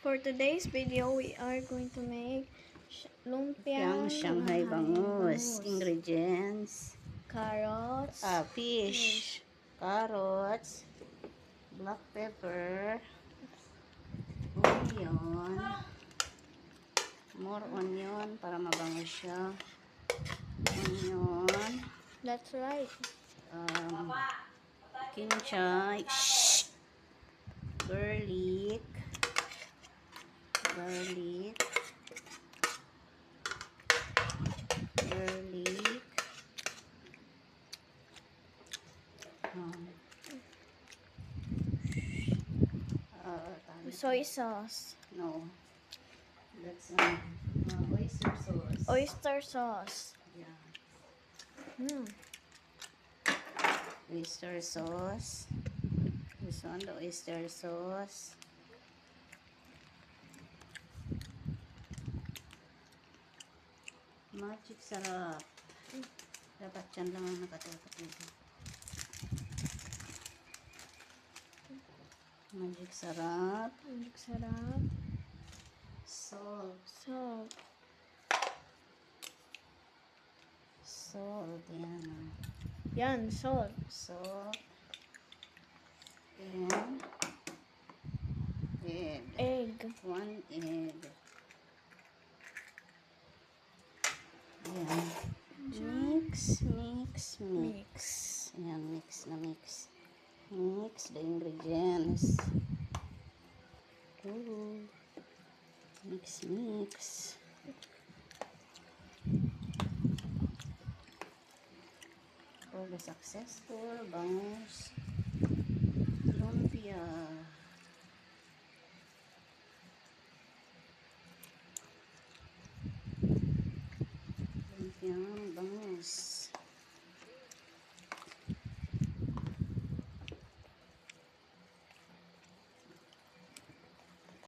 For today's video, we are going to make lumpiang Shanghai bangus. Ingredients: carrots, fish, carrots, black pepper, onion, more onion para mabango siya, onion, that's right, kinchay, garlic, garlic, soy sauce, no, that's oyster sauce. oyster sauce, Yeah. Oyster sauce. This one, the oyster sauce. Magic sarap. Dapat yan lang ang nakatutok nito. Magic sarap. magic sarap, Salt. salt, Salt. Yan. yan, salt, Salt. And egg. egg, 1 egg. Ayan. Mix. Ayan, mix na mix. Mix the ingredients. Ooh. Mix. For the successful bangus lumpia.